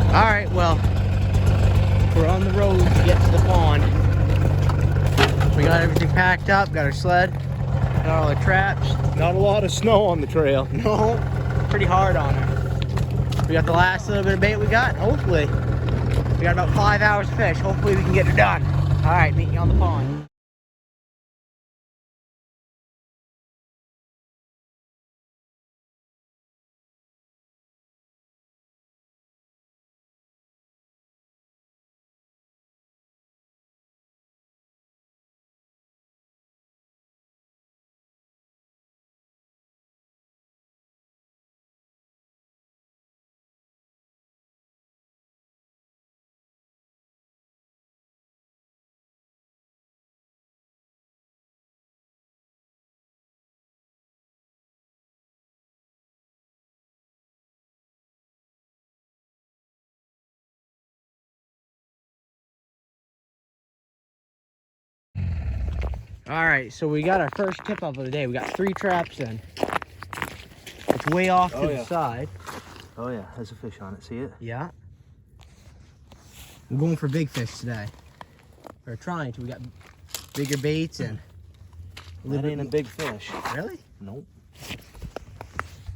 All right, well, we're on the road to get to the pond. We got everything packed up, got our sled, got all our traps. Not a lot of snow on the trail. No, pretty hard on her. We got the last little bit of bait we got. Hopefully, we got about 5 hours to fish. Hopefully we can get it done. All right, meet you on the pond. All right, so we got our first tip off of the day. We got 3 traps in. It's way off to the side. Oh yeah, there's a fish on it, see it? Yeah. We're going for big fish today. We're trying to. We got bigger baits and That ain't a big fish. Really? Nope.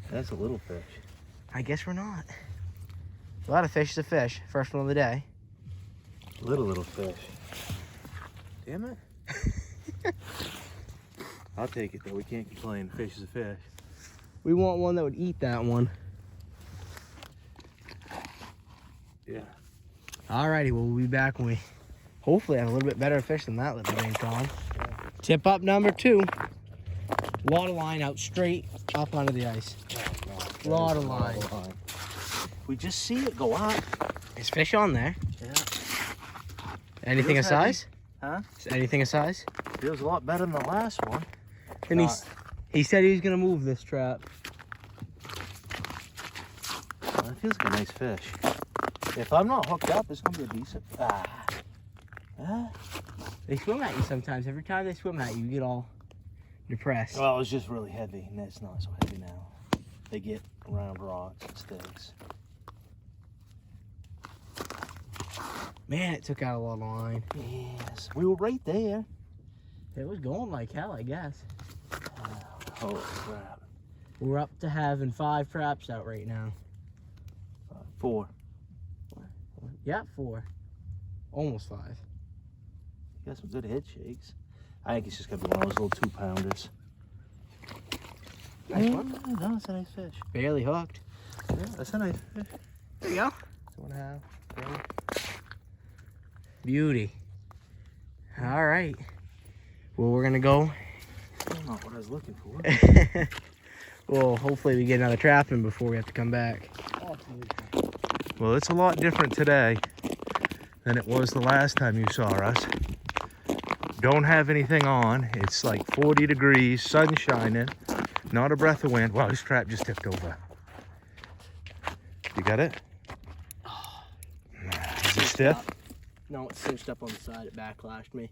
That's a little fish. I guess we're not. A lot of fish is a fish. First one of the day. Little fish. Damn it. I'll take it though. We can't complain. Fish is a fish. We want one that would eat that one. Yeah. Alrighty, well, we'll be back when we hopefully have a little bit better fish than that little bank on. Yeah. Tip up number 2. Water line out straight up under the ice. Oh, Lot of line. We just see it go up. There's fish on there. Yeah. Anything a size? Huh? Is anything a size? Feels a lot better than the last one. And he said he was gonna move this trap. Well, it feels like a nice fish. If I'm not hooked up, it's gonna be a decent. They swim at you sometimes. Every time they swim at you, you get all depressed. Well, it's just really heavy, and it's not so heavy now. They get around rocks and sticks. Man, it took out a lot of line. Yes, we were right there. It was going like hell, I guess. Holy crap. We're up to having 5 traps out right now. 4. Yeah, 4. Almost 5. You got some good head shakes. I think it's just gonna be one of those little 2-pounders. Nice one. No, that's a nice fish. Barely hooked. Yeah, that's a nice fish. There you go. 2.5. 3. Beauty. All right. Well, we're gonna go. That's not what I was looking for. Well, hopefully we get another trap in before we have to come back. Well, it's a lot different today than it was the last time you saw us. Don't have anything on. It's like 40 degrees, sun shining, not a breath of wind. Wow, this trap just tipped over. You got it? Is it stiff? No, it's cinched up on the side. It backlashed me.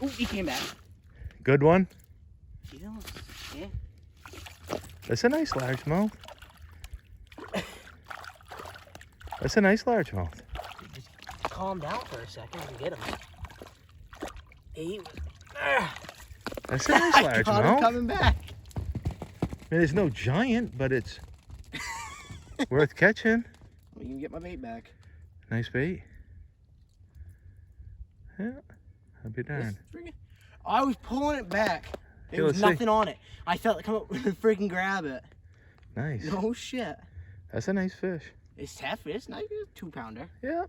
Oh, he came back. Good one? Yeah. That's a nice largemouth. That's a nice largemouth. Just calm down for a second and get him. That's a nice I got him largemouth. coming back. I mean, it's no giant, but it's worth catching. Well, you can get my bait back. Nice bait. Yeah, I'll be darned. I was pulling it back. There Okay, was let's see. nothing on it. I felt like come up and freaking grab it. Nice. No shit. That's a nice fish. It's hefty. It's nice. It's a 2-pounder. Yeah.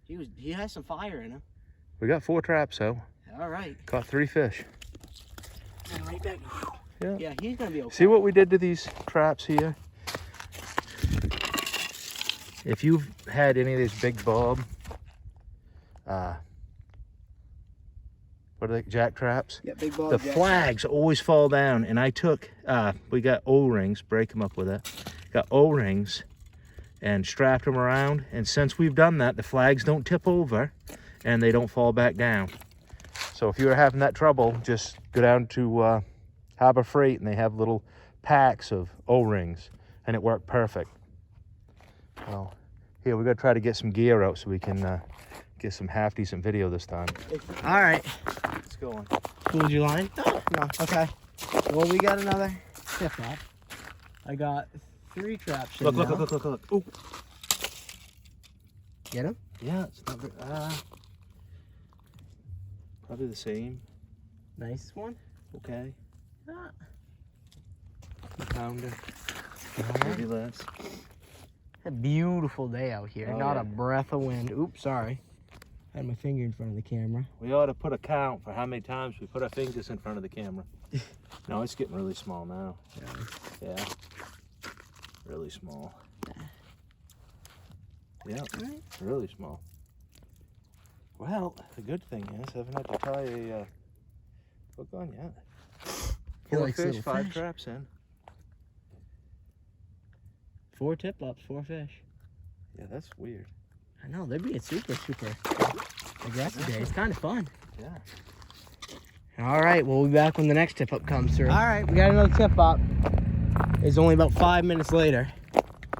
He has some fire in him. We got 4 traps, though. All right. Caught 3 fish. And right back. Yeah. Yeah, he's gonna be okay. See what we did to these traps here? If you've had any of these big bob, what are they, jack traps? Yeah, big ball. The flags always fall down, and I took, we got O-rings, break them up with it. Got O-rings and strapped them around, and since we've done that, the flags don't tip over and they don't fall back down. So if you're having that trouble, just go down to Harbor Freight, and they have little packs of O-rings, and it worked perfect. Well, here, we got to try to get some gear out so we can get some half-decent video this time. All right. It's going. Fooled you line? No, no. Okay. Well, we got another tip up. I got 3 traps in now. Look. Ooh. Get him? Yeah, it's not very, probably the same. Nice one. Okay. Ah. Pounder. Maybe less. A beautiful day out here. Oh, Not yeah. a breath of wind. Oops, sorry. I had my finger in front of the camera. We ought to put a count for how many times we put our fingers in front of the camera. No, it's getting really small now. Yeah. Really small. Yeah, really small. Well, the good thing is I haven't had to tie a hook on yet. He 4 likes fish, little 5 fish. traps in. 4 tip ups, 4 fish. Yeah, that's weird. I know, they're being super aggressive today. It's kind of fun. Yeah. All right, we'll be back when the next tip up comes through. All right, we got another tip up. It's only about 5 minutes later.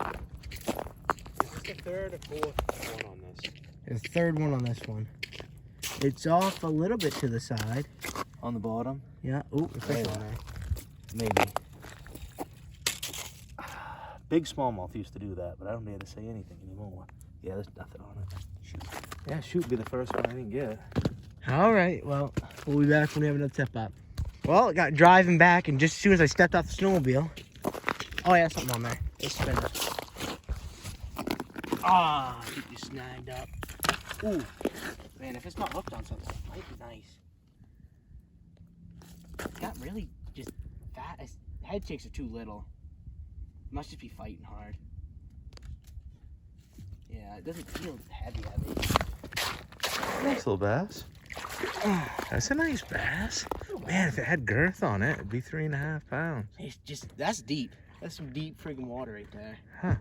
Is this the 3rd or 4th one on this? It's the 3rd one on this one. It's off a little bit to the side. On the bottom? Yeah. Ooh, a fish on there. Maybe. Big smallmouth used to do that, but I don't dare to say anything anymore. Yeah, there's nothing on it. Shoot. Yeah, shoot would be the first one I didn't get. All right, well, we'll be back when we have another tip up. Well, it got driving back, and just as soon as I stepped off the snowmobile, oh yeah, something on there. It's spinning. Ah, I think you snagged up. Ooh, man, if it's not hooked on something, it might be nice. It's got really just fat. Head shakes are too little. Must just be fighting hard. Yeah, it doesn't feel heavy. Nice little bass. That's a nice bass. Man, if it had girth on it, it'd be 3.5 pounds. It's just, that's deep. That's some deep friggin' water right there. Huh.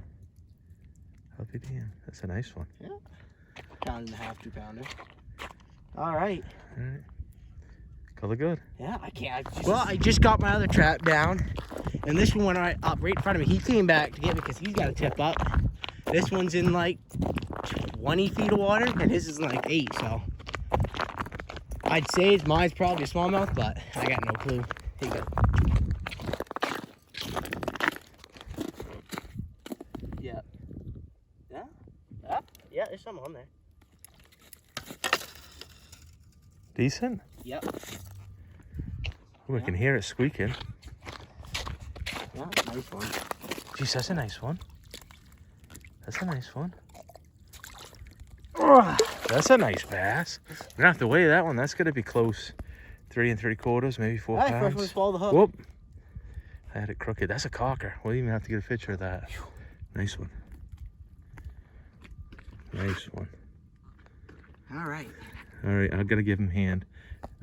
I'll be damned. That's a nice one. Yeah. Pound and a half, 2 pounder. All right. All right. Color good. Yeah, I can't. I just got my other trap down, and this one went right up right in front of me. He came back to get me because he's got a tip up. This one's in like 20 feet of water, and his is in like 8, so. I'd say mine's probably a smallmouth, but I got no clue. Here you go. Yeah. Yeah? Yeah, there's something on there. Decent? Yep. Ooh, I can hear it squeaking. Yeah, nice one. Jeez, that's a nice one. That's a nice one. That's a nice bass. We're gonna have to weigh that one. That's gonna be close. 3 3/4, maybe 4 All right, pounds. first one to swallow the hook. Whoop. I had it crooked. That's a cocker. We'll even have to get a picture of that. Nice one. Nice one. All right. All right, I gotta give him hand.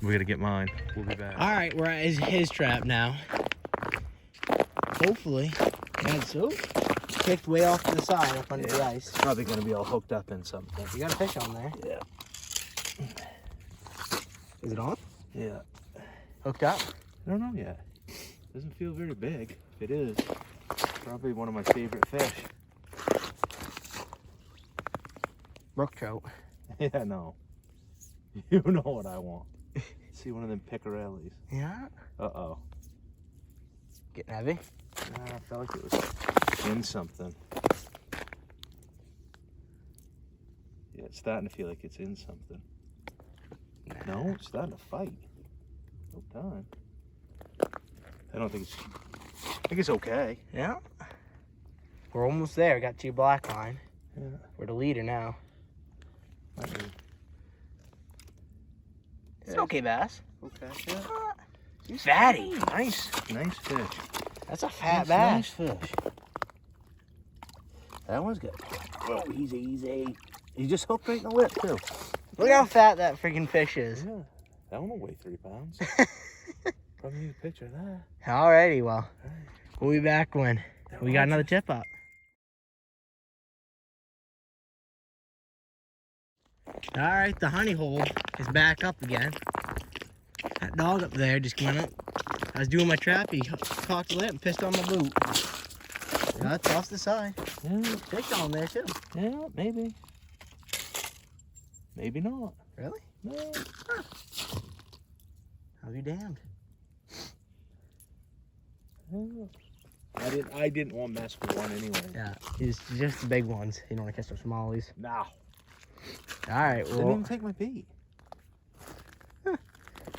We gotta get mine. We'll be back. All right, we're at his trap now. Hopefully. That's kicked way off to the side up under the ice. Probably gonna be all hooked up in something. You got a fish on there. Yeah. Is it on? Yeah. Hooked up? I don't know yet. Doesn't feel very big. If it is, probably one of my favorite fish. Brook trout. Yeah, no. You know what I want. See one of them pickerellis. Yeah. Uh-oh. Getting heavy? I felt like it was in something. Yeah, it's starting to feel like it's in something. No, it's starting to fight. No time. I don't think it's... I think it's okay. Yeah. We're almost there. Got 2 black line. Yeah. We're the leader now. It's an okay bass. Okay. Yeah. He's fatty. Nice fish. That's a fat Nice bass. fish. That one's good. Oh, he's easy. He just hooked right in the lip, too. Look how fat that freaking fish is. Yeah. That one will weigh 3 pounds. Probably need a picture of that. Alrighty, well, we'll be back when we got another tip up. Alright, the honey hole is back up again. That dog up there just went up. I was doing my trap, he cocked the lamp and pissed on my boot. Yeah, it's off the side. Yeah, Fish on there too. yeah, maybe. Maybe not. Really? No. Huh. I'll be damned. I didn't want to mess with one anyway. Yeah, it's just the big ones. You don't want to catch those smallies. No. All right, Didn't well. even take my bait. All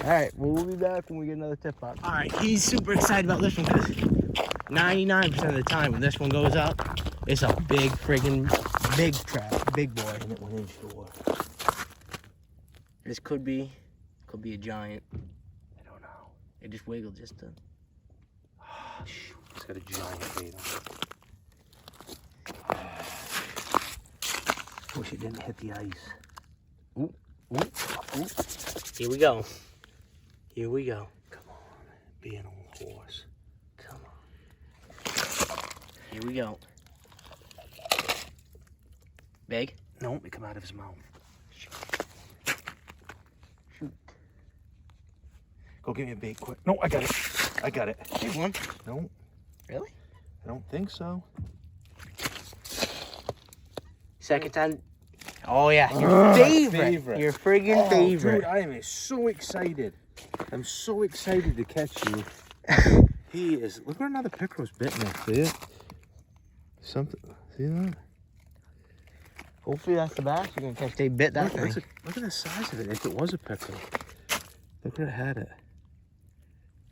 right, well, we'll be back when we get another tip up. All right, he's super excited about this one because 99% of the time when this one goes up, it's a big friggin' big trap, big boy. And it went inshore. This could be a giant. I don't know. It just wiggled just to. Oh, shoot. It's got a giant bait on it. Wish it didn't hit the ice. Ooh, ooh, ooh. Here we go. Here we go. Come on, be an old horse. Come on. Here we go. Big? Nope, it come out of his mouth. Shoot. Go get me a bait quick. No, I got it. I got it. Big one. No. Really? I don't think so. Second time. Oh yeah, your favorite. Your friggin' favorite. Dude, I am so excited. I'm so excited to catch you. He is. Look where another pickerel's bitten there. See it? Something. See that? Hopefully that's the bass you're gonna catch. They bit that thing. Look at the size of it. If it was a pickerel. Look where it had it.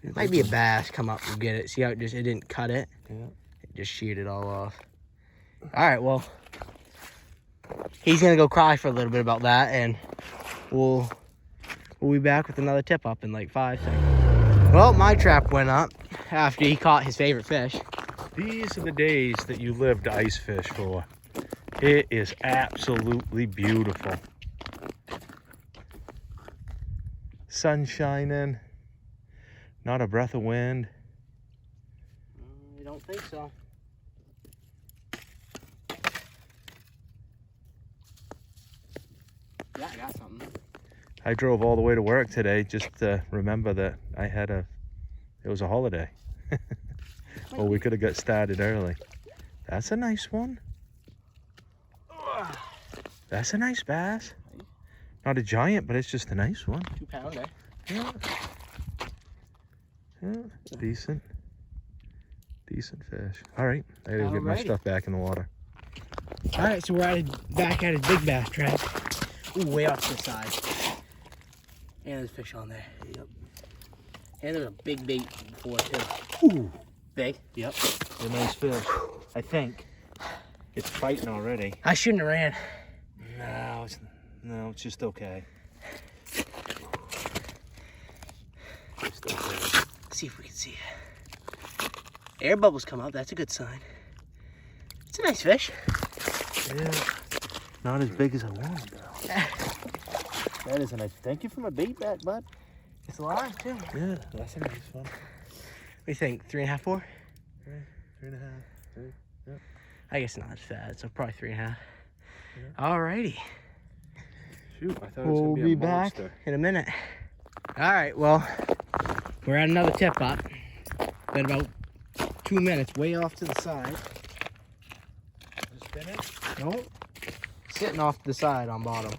It might be a bass. Come up and get it. See how it didn't cut it? Yeah. It just sheared it all off. All right, well, he's gonna go cry for a little bit about that, and we'll be back with another tip up in like 5 seconds. Well, my trap went up after he caught his favorite fish. These are the days that you live to ice fish for. It is absolutely beautiful. Sun shining, not a breath of wind. I don't think so. Yeah, I got something. I drove all the way to work today just to remember that it was a holiday. Well, we could have got started early. That's a nice one. That's a nice bass. Not a giant, but it's just a nice one. 2 pounder. Yeah. Yeah, decent. Decent fish. All right, I gotta get my Alrighty. stuff back in the water. All right, so we're back at his big bass trap. Ooh, way off to the side. And there's fish on there. Yep. And there's a big bait before too. Ooh. Big? Yep. A nice fish. I think. It's fighting already. I shouldn't have ran. No, it's just okay. Just okay. Let's see if we can see it. Air bubbles come up. That's a good sign. It's a nice fish. Yeah. Not as big as I wanted though. That is a nice. Thank you for my bait back, bud. It's alive too. Yeah, that's a nice one. What do you think? 3.5, 4? 3.5. Yep. I guess not as fat, so probably 3.5. Yeah. Alrighty. Shoot, I thought it was We'll gonna be a back monster. in a minute. Alright, well, we're at another tip up. Been about 2 minutes, way off to the side. Just spin it? Nope. Sitting off to the side on bottom.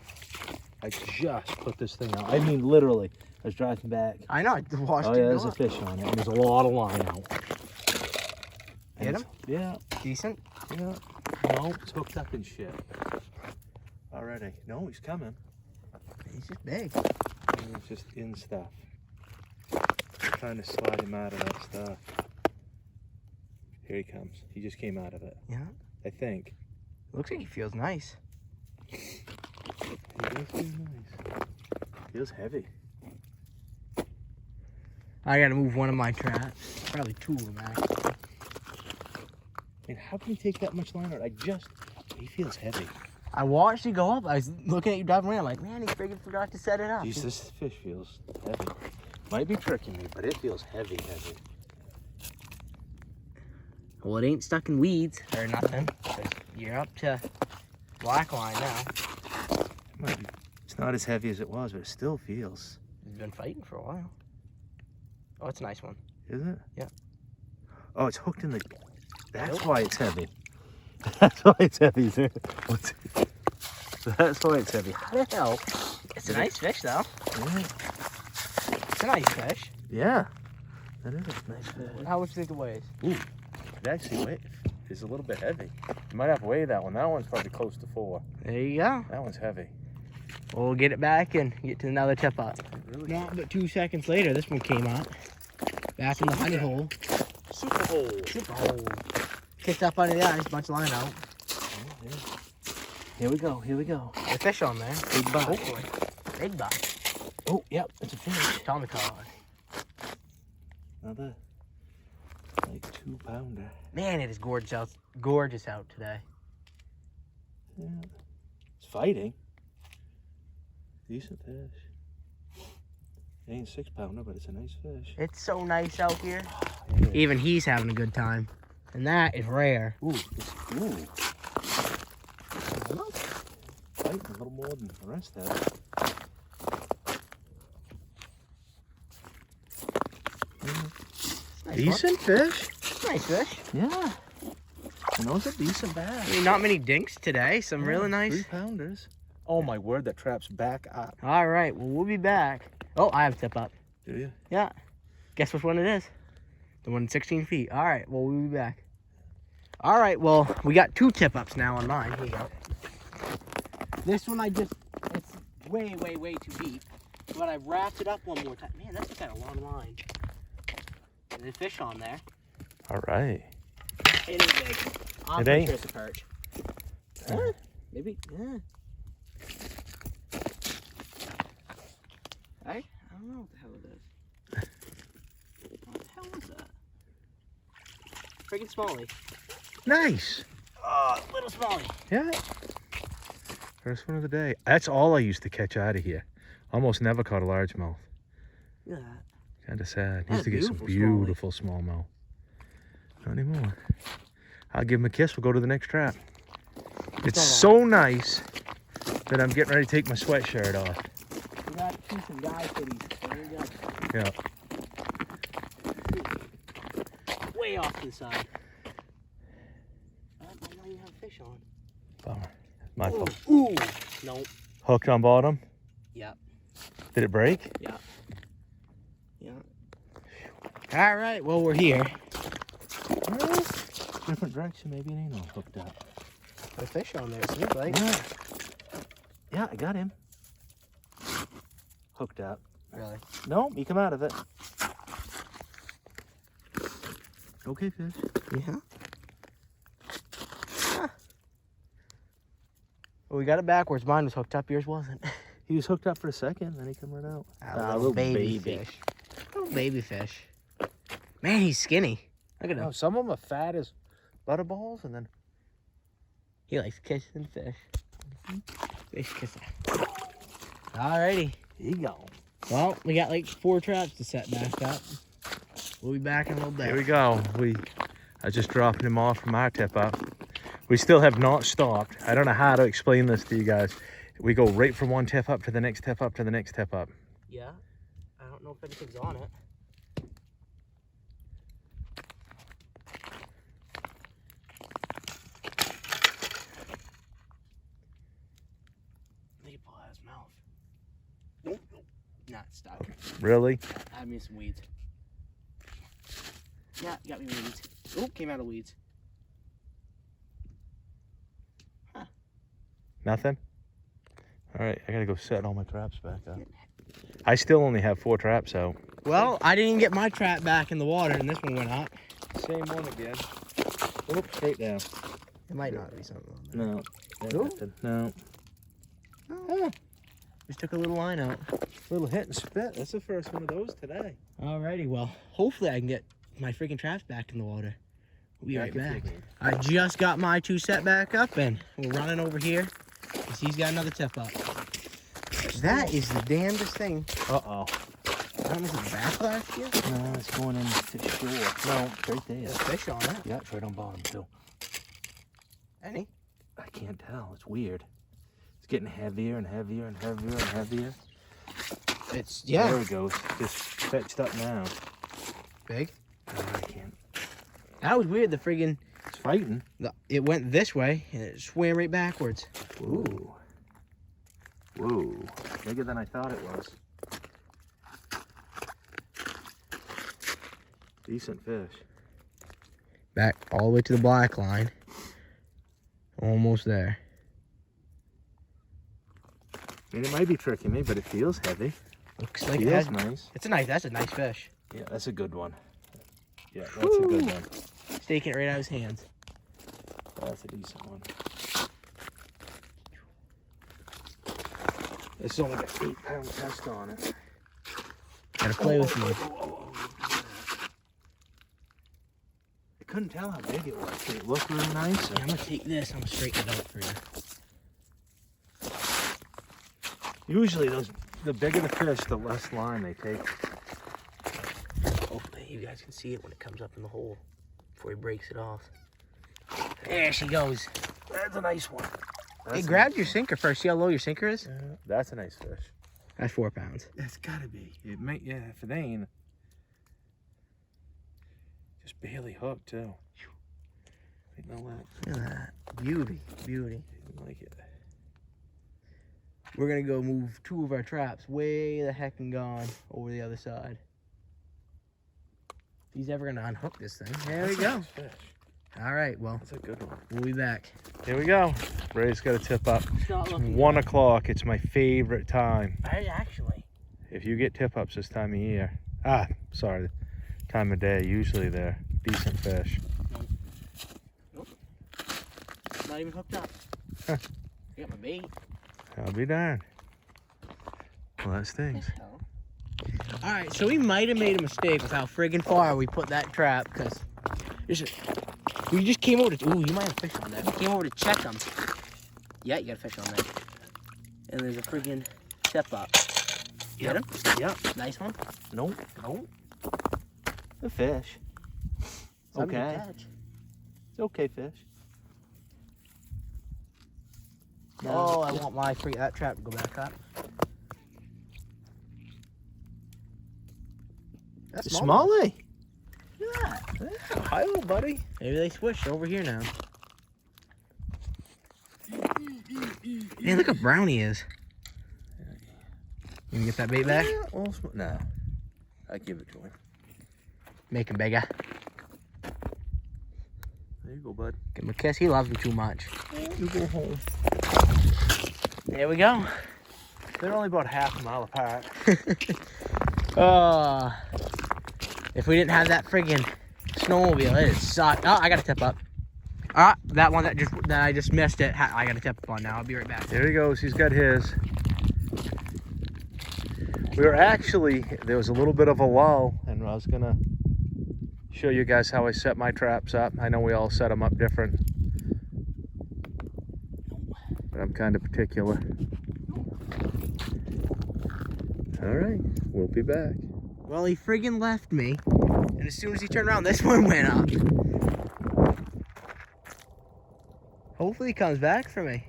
I just put this thing out. I mean, literally. I was driving back. I know, I watched Oh it yeah, go there's a up. fish on it, and there's a lot of line out. Hit him? Yeah, Decent? yeah. No, it's hooked up and shit. Already. No, he's coming. He's just big. He's just in stuff. I'm trying to slide him out of that stuff. Here he comes. He just came out of it. Yeah. I think. Looks like he feels nice. He does feel nice. Feels heavy. I gotta move one of my traps. Probably 2 of them actually. I mean, how can he take that much line out? He feels heavy. I watched it go up. I was looking at you driving around like, man, he friggin' forgot to set it up. Jeez, this fish feels heavy. Might be tricking me, but it feels heavy. Well, it ain't stuck in weeds or nothing. 'Cause you're up to black line now. It's not as heavy as it was, but it still feels been fighting for a while. Oh, it's a nice one. Isn't it? Yeah. Oh, it's hooked in the... That's Nope. why it's heavy. That's why it's heavy, sir. That's why it's heavy. How the hell? It's a nice fish, though. Yeah. It's a nice fish. Yeah. That is a nice fish. How much do you think it weighs? Ooh, it actually is a little bit heavy. You might have to weigh that one. That one's probably close to 4. There you go. That one's heavy. We'll get it back and get to another tip up. Really? Not but 2 seconds later, this one came up. Back in the honey hole. Super hole. Super hole. Kicked up under the ice, bunch of line out. Oh, yeah. Here we go. Here we go. There's a fish on there. Big buck. Hopefully. Big buck. Oh, yep, it's a fish. Tommy cod. Another like 2-pounder. Man, it is gorgeous out today. Yeah. It's fighting. Decent fish. It ain't 6-pounder, but it's a nice fish. It's so nice out here. Yeah. Even he's having a good time. And that is rare. Ooh, fighting a little more than the rest of it. Nice Decent fish. Nice fish. Yeah. And those are decent bass. I mean, not many dinks today. Some really nice. 3-pounders. Oh my word, that trap's back up. All right, well, we'll be back. Oh, I have a tip up. Do you? Yeah. Guess which one it is? The one 16 feet. All right, well, we'll be back. All right, well, we got 2 tip ups now on mine. Here you go. This one it's way, way, way too deep. But I wrapped it up one more time. Man, that's got a long line. There's a fish on there. All right. It ain't big. I'm It pretty ain't? sure it's a perch. Maybe, yeah. I don't know what the hell it is. What the hell is that? Freaking smallie. Nice. Oh, little smallie. Yeah. First one of the day. That's all I used to catch out of here. Almost never caught a largemouth. Look at that. Kind of sad. That's Used to get some beautiful beautiful smallmouth. Not anymore. I'll give him a kiss. We'll go to the next trap. It's so nice that I'm getting ready to take my sweatshirt off. We got to see some guy fitties. There you Yeah. go. Way off to the side. I don't even have a fish on. Bummer. My fault. Ooh. Nope. Hooked on bottom? Yep. Did it break? Yeah. Yeah. All right. Well, we're here. Well, different direction. Maybe it ain't all hooked up. A fish on there, it seems like. Yeah. Yeah, I got him. Hooked up. Really? No, he come out of it. Okay, fish. Yeah. Well, we got it backwards. Mine was hooked up. Yours wasn't. He was hooked up for a second, then he come right out. Little baby fish. Little baby fish. Man, he's skinny. Look at him. Oh, some of them are fat as butterballs, and then He likes kissing fish. Fish kissing. Alrighty. here you go. Well, we got like 4 traps to set back up. We'll be back in a little bit. Here we go. I just dropped him off from our tip up. We still have not stopped. I don't know how to explain this to you guys. We go right from one tip up to the next tip up to the next tip up. Yeah. I don't know if anything's on it. Maybe pull out his mouth. Nope. Not stuck. Really? I missed some weeds. Yeah, got me weeds. Oh, came out of weeds. Huh. Nothing? All right, I gotta go set all my traps back up. I still only have 4 traps out. Well, I didn't get my trap back in the water, and this one went up. Same one again. Oops, straight down. It might not be something on there. No. Ooh. Nothing. No. Oh, just took a little line out. Little hit and spit. That's the first one of those today. Alrighty, well, hopefully I can get my freaking traps back in the water. We'll be right back. Figured. I just got my 2 set back up, and we're running over here because he's got another tip up. That is the damnedest thing. Uh-oh. I don't know if it's backlash here. No, it's going in to shore. No, it's right there. There's fish on it. Yeah, it's right on bottom, too. Any? I can't tell. It's weird. It's getting heavier and heavier and heavier and heavier. It's, yeah. There it goes. Just fetched up now. Big. Oh, I can't. That was weird. The friggin', It's fighting. it went this way and it swam right backwards. Ooh. Whoa. Bigger than I thought it was. Decent fish. Back all the way to the black line. Almost there. I mean, it might be tricking me, but it feels heavy. Looks like it Feels has, nice. that's a nice fish. Yeah, that's a good one. Yeah, that's a good one. Taking it right out of his hands. That's a decent one. It's only got 8-pound test on it. Gotta play with me. I couldn't tell how big it was. Did it look really nice? Yeah, I'm gonna take this. I'm gonna straighten it out for you. Usually the bigger the fish, the less line they take. Hopefully you guys can see it when it comes up in the hole before he breaks it off. There she goes. That's a nice one. Hey, grab your sinker first. See how low your sinker is? That's a nice fish. That's 4 pounds. It's gotta be. It may, yeah, if it ain't. Just barely hooked too. Ain't no that. Look at that. Beauty. Beauty. Didn't like it. We're gonna go move 2 of our traps way the heck and gone over the other side. If he's ever gonna unhook this thing. There we go. Nice fish. All right, well, That's a good one. we'll be back. Here we go. Ray's got to tip up. It's not looking 1 o'clock. It's my favorite time. I actually. If you get tip ups this time of year. Sorry. Time of day. Usually they're decent fish. Nope. Not even hooked up. Huh. I got my bait. I'll be darned. Well, that stings. All right, so we might have made a mistake with how friggin' far we put that trap, because we just came over to, ooh, you might have fish on that. We came over to check them. Yeah, you got a fish on there. And there's a friggin' tip up. Get him? Yep. Nice one. Nope. The fish. Something to Okay. catch. It's okay fish. Oh, I want that trap to go back up. That's Smallie. Look at that. Yeah, hi, little buddy. Maybe they switched over here now. Hey, look how brown he is. You can get that bait back? No. I give it to him. Make him bigger. There you go, bud. Give him a kiss. He loves me too much. You go home. There we go. They're only about half a mile apart. Oh, if we didn't have that friggin' snowmobile, it'd suck. Oh, I got to tip up. That one that I just missed it. I got to tip up on now. I'll be right back. There he goes. He's got his. We were actually, there was a little bit of a lull, and I was gonna show you guys how I set my traps up. I know we all set them up different, but I'm kind of particular. All right, we'll be back. Well, he friggin' left me, and as soon as he turned around, this one went up. Hopefully he comes back for me.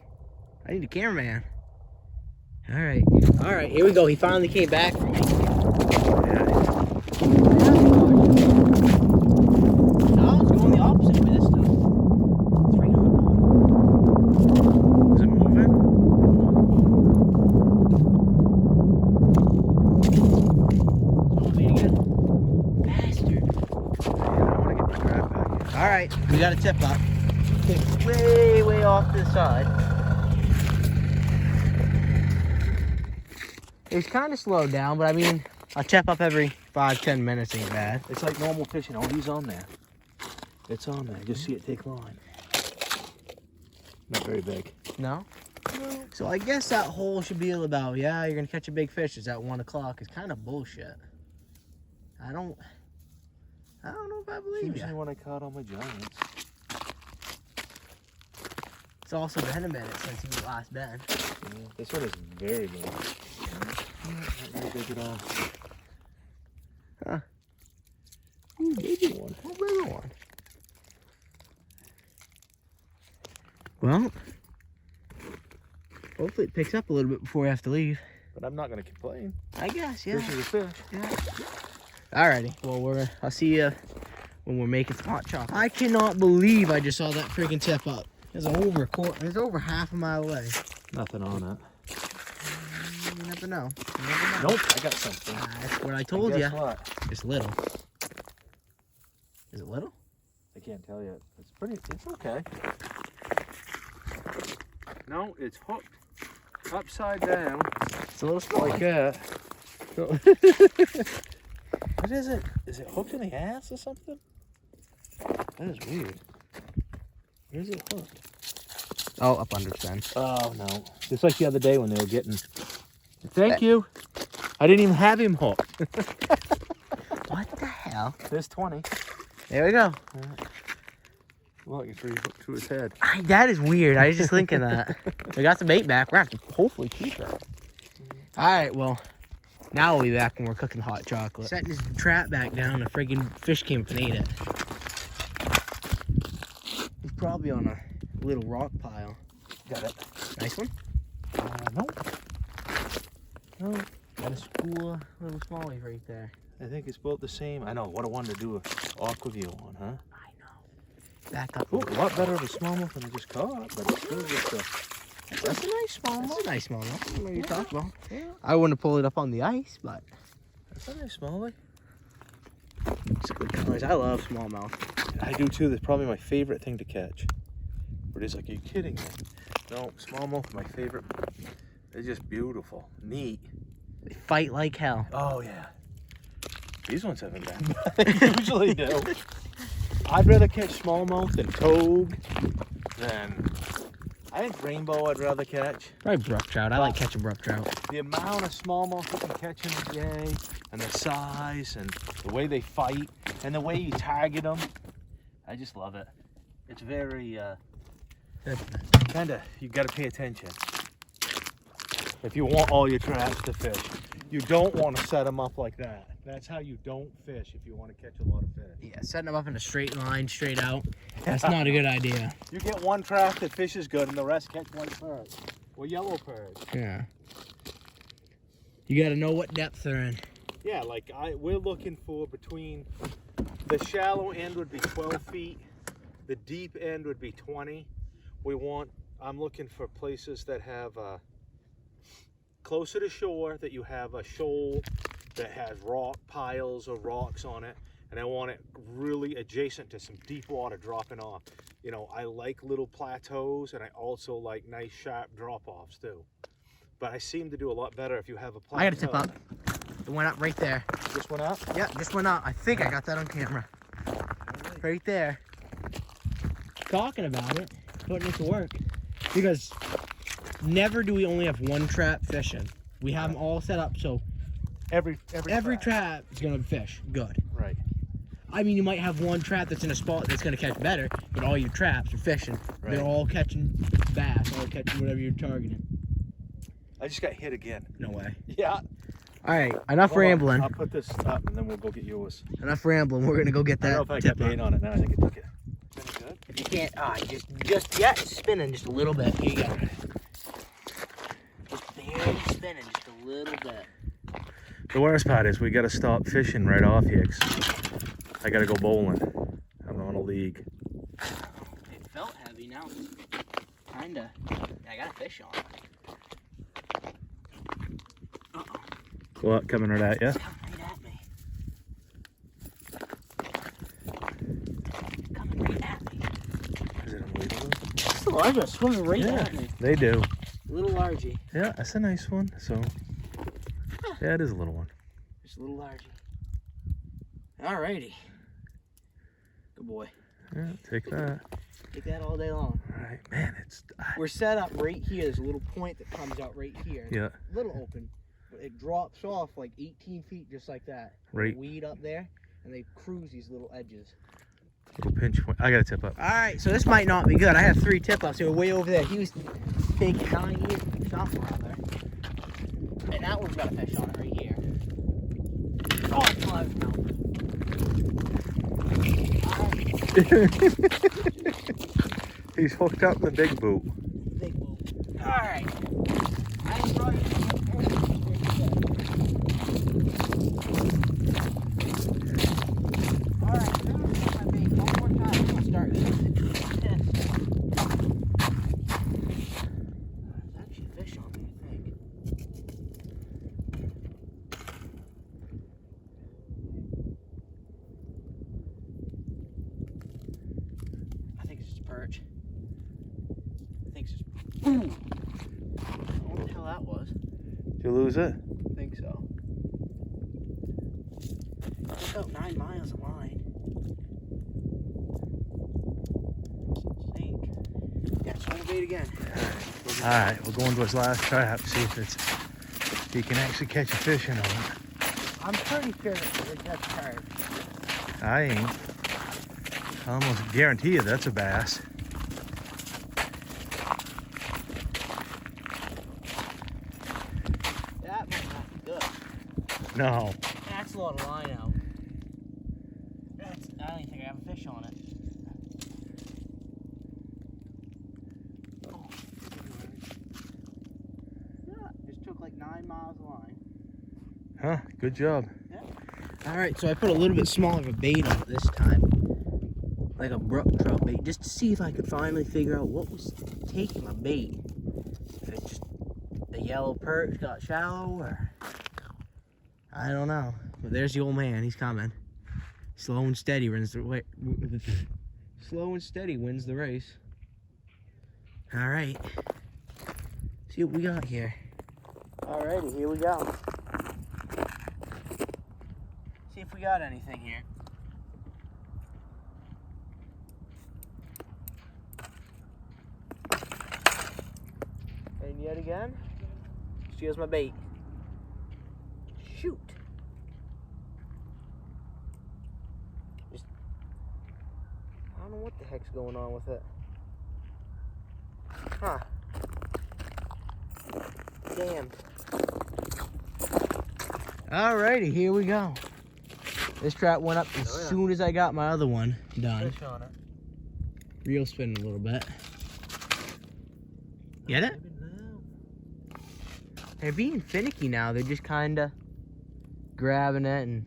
I need a cameraman. All right, here we go. He finally came back for me. No, it's going the opposite way this time. It's right on the bottom. Is it moving? It's moving again. Bastard. Man, I want to get the trap back. All right, we got a tip up. It's way off to the side. It's kind of slowed down, but I mean, a tip up every 5-10 minutes ain't bad. It's like normal fishing. Oh, he's on there. It's on there. Just see it take line. Not very big. No? So I guess that hole should be about, yeah, you're gonna catch a big fish. It's at 1 o'clock. It's kind of bullshit. I don't know if I believe Usually you. when I caught all my giants. It's also been a minute since you last been. Yeah, this one is very big. Not very big at all. Huh. Ooh, baby one. Oh, baby one. Well, hopefully it picks up a little bit before we have to leave. But I'm not gonna complain. I guess, yeah. Fish is a fish. Yeah. Alrighty. Well, I'll see you when we're making some hot chocolate. I cannot believe I just saw that freaking tip up. It's over half a mile away. Nothing on it. You never know. Nope, I got something. That's what I told you. Guess what? It's little. Is it little? I can't tell you. It's okay. No, it's hooked upside down. It's a little small. Like that. What is it? Is it hooked in the ass or something? That is weird. Where is it hooked? Oh, up under the fence. Oh, no. Just like the other day when they were getting... Thank you. I didn't even have him hooked. What the hell? There's 20. There we go. Look, it's really hooked to his head. That is weird. I was just thinking that. We got the bait back. We're going to have to hopefully keep it. All right, well, now we'll be back when we're cooking hot chocolate. Setting his trap back down, a friggin' fish came up and ate it. He's probably on a little rock pile. Got it. Nice one? Nope. No. Got a school, little smallie right there. I think it's both the same. I know. What I wanted to do an aqua view on, huh? I know. Back up. Ooh, a lot better of a smallmouth than I just caught, but it's still just a... That's a nice smallmouth. That's a nice smallmouth. I don't know what you're talking about. Yeah. I wouldn't have pulled it up on the ice, but... That's a nice smallie. It's good colors. I love smallmouth. I do too. That's probably my favorite thing to catch. But it's like, are you kidding me? No, smallmouth, my favorite. They're just beautiful. Neat. They fight like hell. Oh, yeah. These ones haven't been. They usually do. I'd rather catch smallmouth and togue than... I think rainbow I'd rather catch. Probably brook trout. I like catching brook trout. The amount of smallmouth you can catch in a day, and the size, and the way they fight, and the way you target them. I just love it. It's very, kinda, you gotta pay attention. If you want all your traps to fish. You don't want to set them up like that. That's how you don't fish if you want to catch a lot of fish. Yeah, setting them up in a straight line, straight out. That's not a good idea. You get one trap that fishes good and the rest catch white perch or yellow perch. Yeah. You got to know what depth they're in. Yeah, like we're looking for between, the shallow end would be 12 feet, the deep end would be 20. I'm looking for places that have closer to shore, that you have a shoal that has rock piles or rocks on it, and I want it really adjacent to some deep water dropping off. You know, I like little plateaus, and I also like nice sharp drop-offs too. But I seem to do a lot better if you have a plateau. I got to tip up. It went up right there. This one up? Yeah, this went up. I think I got that on camera. Right there. Talking about it, putting it to work. Because never do we only have one trap fishing. We have them all set up so Every trap is going to fish good. Right. I mean, you might have one trap that's in a spot that's going to catch better, but all your traps are fishing. Right. They're all catching bass, all catching whatever you're targeting. I just got hit again. No way. Yeah. All right, enough rambling. I'll put this up and then we'll go get yours. Enough rambling. We're going to go get that. I don't know if I got bait on it now. I think it took it. Is good? If you can't, yeah, it's spinning just a little bit. Here you go. Just barely spinning just a little bit. The worst part is we got to stop fishing right off here 'cause I got to go bowling. I'm on a league. It felt heavy now. Kinda. I got a fish on it. Uh-oh. What, coming right at you? It's coming right at me. Coming right at me. Is it unbelievable? It's a large one swimming right at me. They do. A little largy. Yeah, that's a nice one. So, yeah, it is a little one. Just a little largy. Alrighty. Good boy. Yeah, take that. Take that all day long. All right, man, it's... We're set up right here. There's a little point that comes out right here. Yeah. A little open. But it drops off like 18 feet just like that. Right. Weed up there, and they cruise these little edges. Little pinch point. I got to tip up. All right, so this might not be good. I have 3 tip-ups here way over there. He was taking 9 years to stop around there. And that one's got a fish on it right here. Oh, it's close now. He's hooked up in the big boot. Big boat. All right. I am sorry. perch. I think it's just, ooh! I don't know what the hell that was. Did you lose it? I think so. It's about 9 miles of line. Sink. Yeah, try to bait again. All right, we'll go into his last trap, see if he can actually catch a fish in on it. I'm pretty sure that that's perch. I ain't. I almost guarantee you that's a bass. That might not be good. No. That's a lot of line out. I don't even think I have a fish on it. Oh. Yeah, just took like 9 miles of line. Huh, good job. Yeah. All right, so I put a little bit smaller of a bait on it this time. Like a brook trout bait, just to see if I could finally figure out what was taking my bait. If it's just the yellow perch got shallow, or I don't know. But there's the old man, he's coming. Slow and steady wins the way. Slow and steady wins the race. All right. See what we got here. Alrighty, here we go. See if we got anything here. And yet again, here's my bait. Shoot. I don't know what the heck's going on with it. Huh. Damn. Alrighty, here we go. This trap went up as soon as I got my other one done. Fish on it. Reel spinning a little bit. Get it? They're being finicky now. They're just kind of grabbing it and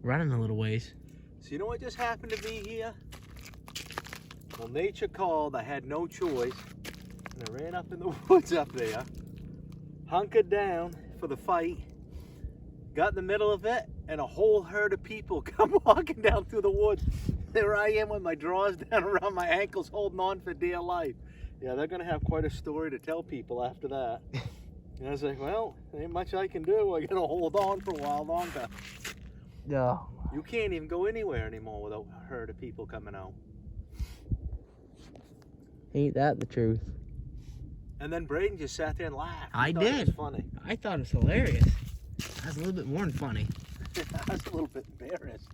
running a little ways. So you know what just happened to be here? Well, nature called. I had no choice. And I ran up in the woods up there, hunkered down for the fight, got in the middle of it, and a whole herd of people come walking down through the woods. There I am with my drawers down around my ankles, holding on for dear life. Yeah, they're going to have quite a story to tell people after that. And I was like, well, ain't much I can do. I got to hold on for a while longer. No. You can't even go anywhere anymore without a herd of people coming out. Ain't that the truth? And then Braden just sat there and laughed. I He thought it did. was funny. I thought it was hilarious. That's a little bit more than funny. I was a little bit embarrassed.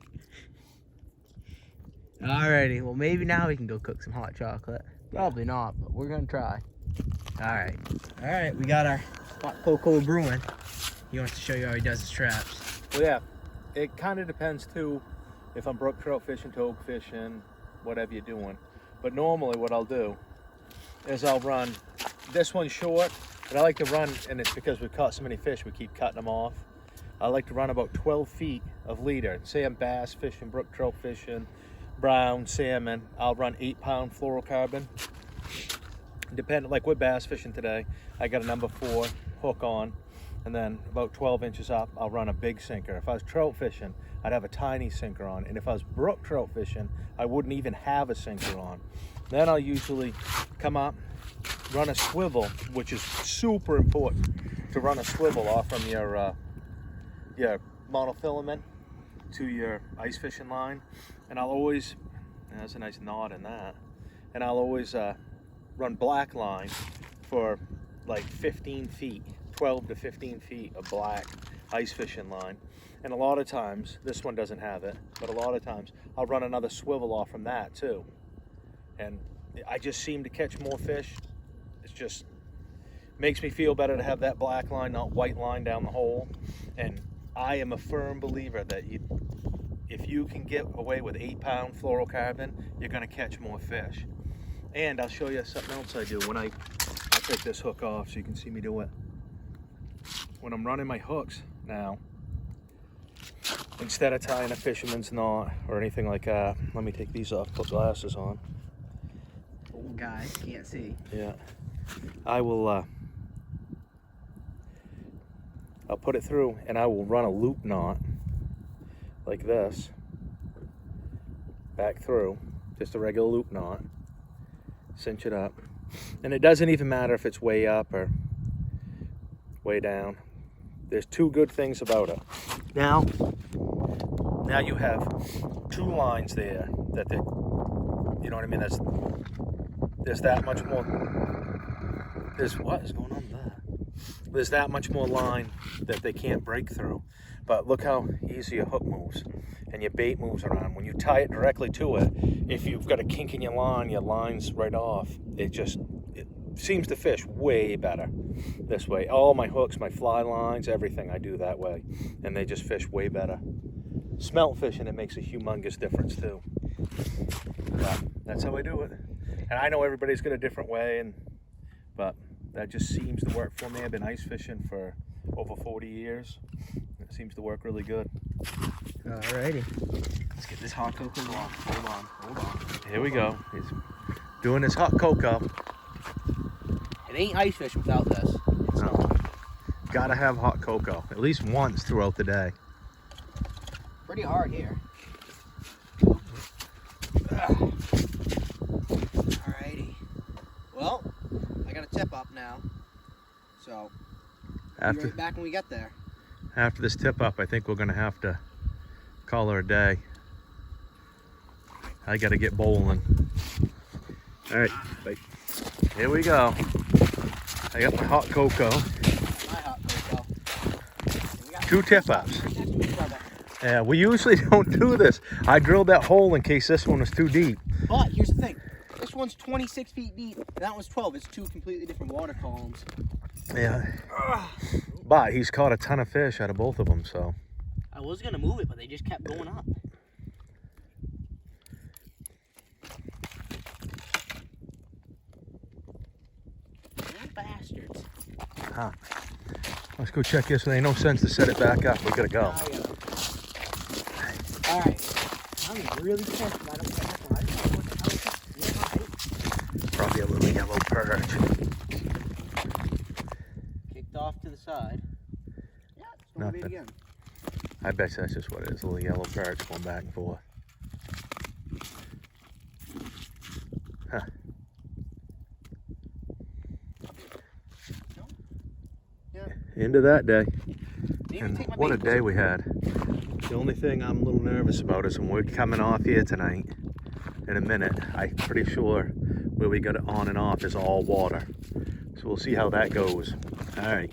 Alrighty, well maybe now we can go cook some hot chocolate. Probably not, but we're gonna try. Alright, we got our hot cocoa brewing. He wants to show you how he does his traps. Well, yeah, it kind of depends too if I'm brook trout fishing, togue fishing, whatever you're doing. But normally what I'll do is I'll run this one short, but I like to run, and it's because we've caught so many fish, we keep cutting them off. I like to run about 12 feet of leader. Say I'm bass fishing, brook trout fishing, brown, salmon, I'll run 8-pound fluorocarbon. Depending, like with bass fishing today, I got a number 4 hook on, and then about 12 inches up, I'll run a big sinker. If I was trout fishing, I'd have a tiny sinker on. And if I was brook trout fishing, I wouldn't even have a sinker on. Then I'll usually come up, run a swivel, which is super important to run a swivel off from your monofilament to your ice fishing line. And I'll always, there's a nice knot in that, and I'll always run black line for like 15 feet, 12 to 15 feet of black ice fishing line. And a lot of times, this one doesn't have it, but a lot of times I'll run another swivel off from that too. And I just seem to catch more fish. It's just makes me feel better to have that black line, not white line down the hole. And I am a firm believer that if you can get away with 8-pound fluorocarbon, you're gonna catch more fish. And I'll show you something else I do when I'll take this hook off so you can see me do it. When I'm running my hooks now, instead of tying a fisherman's knot or anything like that, let me take these off, put glasses on. Oh, guys, can't see. Yeah, I will, I'll put it through and I will run a loop knot like this, back through, just a regular loop knot. Cinch it up. And it doesn't even matter if it's way up or way down. There's two good things about it. Now you have two lines there that they, you know what I mean? There's that much more. What is going on there? There's that much more line that they can't break through. But look how easy your hook moves and your bait moves around. When you tie it directly to it, if you've got a kink in your line's right off. It seems to fish way better this way. All my hooks, my fly lines, everything I do that way. And they just fish way better. Smelt fishing, it makes a humongous difference too. But that's how I do it. And I know everybody's got a different way, but that just seems to work for me. I've been ice fishing for over 40 years. It seems to work really good. Alrighty. Let's get this hot cocoa on. Hold on. Here we go. He's doing his hot cocoa. It ain't ice fish without this. It's not. Gotta have hot cocoa at least once throughout the day. Pretty hard here. Alrighty. Well, I got a tip up now. So, I'll be right back when we get there. After this tip up, I think we're gonna have to call her a day. I gotta get bowling. All right, bye. Here we go. I got my hot cocoa. My hot cocoa. Two tip ups. Yeah, we usually don't do this. I drilled that hole in case this one was too deep. But here's the thing. This one's 26 feet deep, and that one's 12. It's two completely different water columns. Yeah. But he's caught a ton of fish out of both of them, so. I was going to move it, but they just kept going up. Bastards. Huh. Let's go check this. There ain't no sense to set it back up. We gotta go. Alright. I'm really pissed if I don't get this one. I just don't know what the hell. Probably a little yellow perch. Kicked off to the side. Yeah, it's going to be again. I bet that's just what it is. A little yellow perch going back and forth. Huh. End of that day. And what a day we had. The only thing I'm a little nervous about is when we're coming off here tonight, in a minute, I'm pretty sure where we got it on and off is all water. So we'll see how that goes. All right.